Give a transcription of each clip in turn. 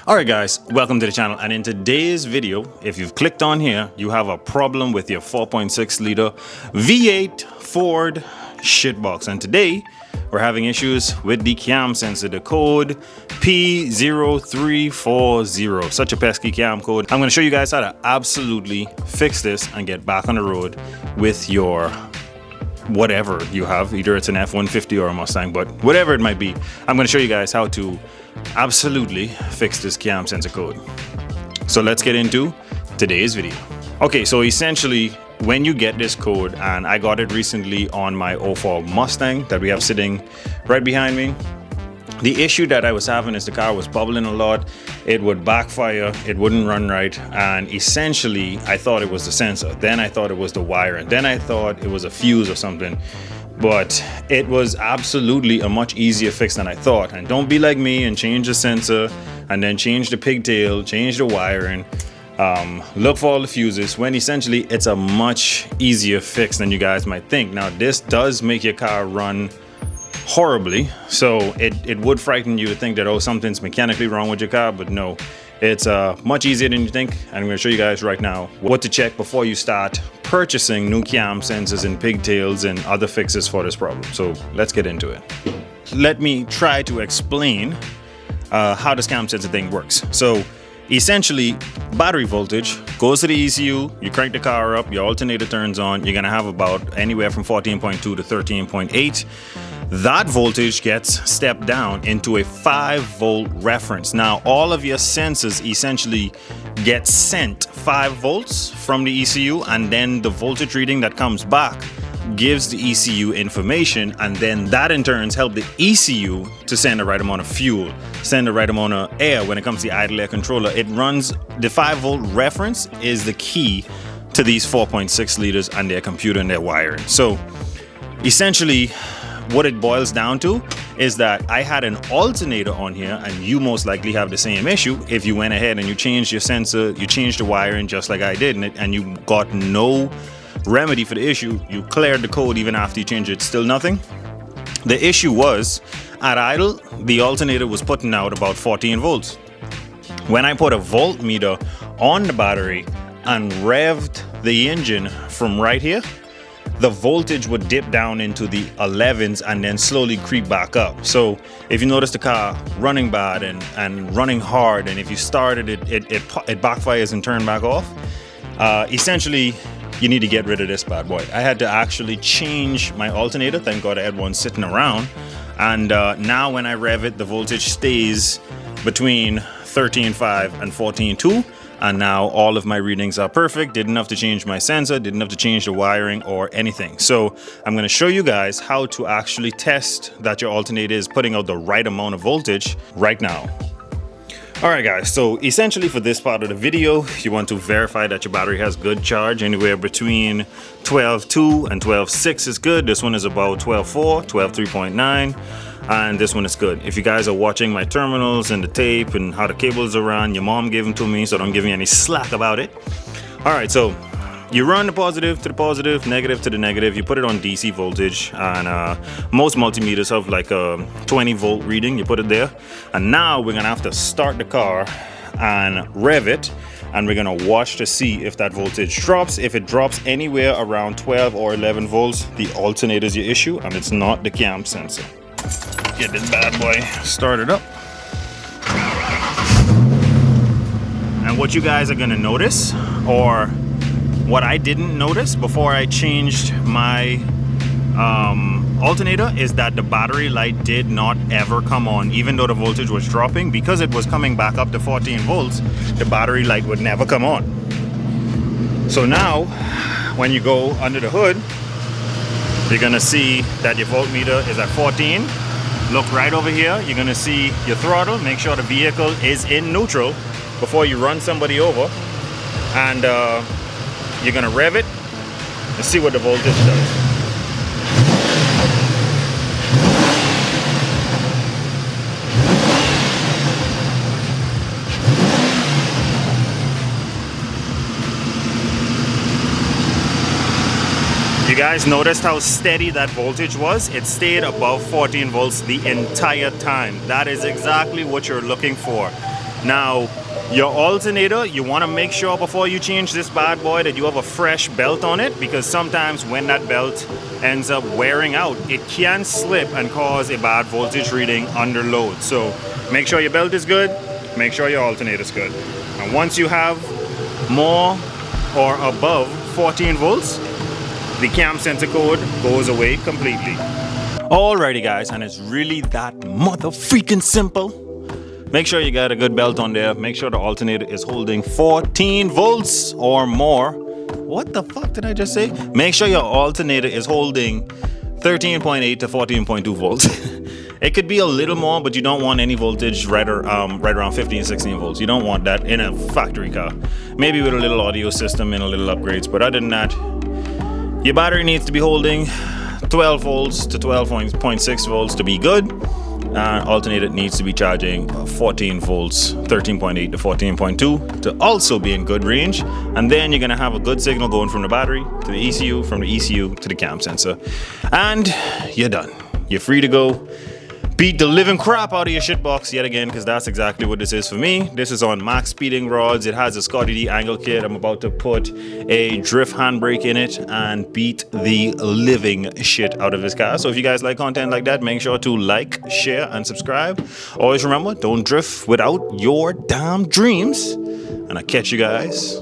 Alright guys, welcome to the channel, and in today's video, if you've clicked on here, you have a problem with your 4.6 liter V8 Ford shitbox, and today we're having issues with the cam sensor, the code P0340, such a pesky cam code. I'm going to show you guys how to absolutely fix this and get back on the road with your whatever you have, either it's an F-150 or a Mustang, but whatever it might be, I'm going to show you guys how to absolutely fix this cam sensor code. So let's get into today's video. Okay, so essentially when you get this code, and I got it recently on my 04 Mustang that we have sitting right behind me, the issue that I was having is the car was bubbling a lot, it would backfire, it wouldn't run right, and essentially I thought it was the sensor, then I thought it was the wire, and then I thought it was a fuse or something. But it was absolutely a much easier fix than I thought. And don't be like me and change the sensor and then change the pigtail, change the wiring, look for all the fuses, when essentially it's a much easier fix than you guys might think. Now this does make your car run horribly, so it would frighten you to think that, oh, something's mechanically wrong with your car, but no, it's much easier than you think. And I'm going to show you guys right now what to check before you start purchasing new cam sensors and pigtails and other fixes for this problem. So let's get into it. Let me try to explain how this cam sensor thing works. So essentially, battery voltage goes to the ECU, you crank the car up, your alternator turns on, you're gonna have about anywhere from 14.2 to 13.8. That voltage gets stepped down into a 5-volt reference. Now, all of your sensors essentially get sent 5 volts from the ECU, and then the voltage reading that comes back gives the ECU information, and then that in turn helps the ECU to send the right amount of fuel, send the right amount of air when it comes to the idle air controller. It runs, the 5-volt reference is the key to these 4.6 liters and their computer and their wiring. So essentially what it boils down to is that I had an alternator on here, and you most likely have the same issue if you went ahead and you changed your sensor, you changed the wiring just like I did, and you got no remedy for the issue. You cleared the code even after you changed it, still nothing. The issue was at idle, the alternator was putting out about 14 volts. When I put a voltmeter on the battery and revved the engine from right here, the voltage would dip down into the 11s and then slowly creep back up. So if you notice the car running bad and running hard, and if you started it backfires and turn back off, essentially you need to get rid of this bad boy. I had to actually change my alternator. Thank God I had one sitting around, and now when I rev it, the voltage stays between 13.5 and 14.2, and now all of my readings are perfect. Didn't have to change my sensor, didn't have to change the wiring or anything. So I'm going to show you guys how to actually test that your alternator is putting out the right amount of voltage right now. Alright guys, so essentially for this part of the video, you want to verify that your battery has good charge. Anywhere between 12.2 and 12.6 is good. This one is about 12.4, 12.3.9, and this one is good. If you guys are watching my terminals and the tape and how the cables are run, your mom gave them to me, so don't give me any slack about it. Alright, so you run the positive to the positive, negative to the negative. You put it on DC voltage, and most multimeters have like a 20 volt reading. You put it there, and now we're gonna have to start the car and rev it, and we're gonna watch to see if that voltage drops. If it drops anywhere around 12 or 11 volts, the alternator is your issue, and it's not the cam sensor. Get this bad boy started up. And what you guys are gonna notice, or what I didn't notice before I changed my alternator, is that the battery light did not ever come on. Even though the voltage was dropping, because it was coming back up to 14 volts, the battery light would never come on. So now when you go under the hood, you're gonna see that your voltmeter is at 14. Look right over here, you're gonna see your throttle. Make sure the vehicle is in neutral before you run somebody over, and you're gonna rev it and see what the voltage does. You guys noticed how steady that voltage was? It stayed above 14 volts the entire time. That is exactly what you're looking for. Now, your alternator, you want to make sure before you change this bad boy that you have a fresh belt on it, because sometimes when that belt ends up wearing out, it can slip and cause a bad voltage reading under load. So make sure your belt is good, make sure your alternator is good. And once you have more or above 14 volts, the cam sensor code goes away completely. Alrighty guys, and it's really that mother freaking simple. Make sure you got a good belt on there. Make sure the alternator is holding 14 volts or more. What the fuck did I just say? Make sure your alternator is holding 13.8 to 14.2 volts. It could be a little more, but you don't want any voltage right around 15, 16 volts. You don't want that in a factory car. Maybe with a little audio system and a little upgrades, but other than that, your battery needs to be holding 12 volts to 12.6 volts to be good. Alternator needs to be charging 14 volts, 13.8 to 14.2 to also be in good range. And then you're gonna have a good signal going from the battery to the ECU, from the ECU to the cam sensor. And you're done. You're free to go. Beat the living crap out of your shitbox yet again, because that's exactly what this is for me. This is on max speeding rods. It has a Scotty D angle kit. I'm about to put a drift handbrake in it and beat the living shit out of this car. So if you guys like content like that, make sure to like, share, and subscribe. Always remember, don't drift without your damn dreams. And I'll catch you guys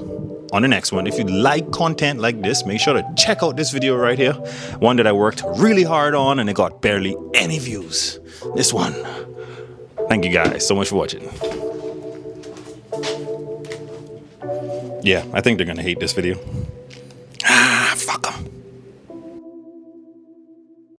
on the next one. If you like content like this, make sure to check out this video right here. One that I worked really hard on and it got barely any views. This one. Thank you guys so much for watching. Yeah, I think they're gonna hate this video.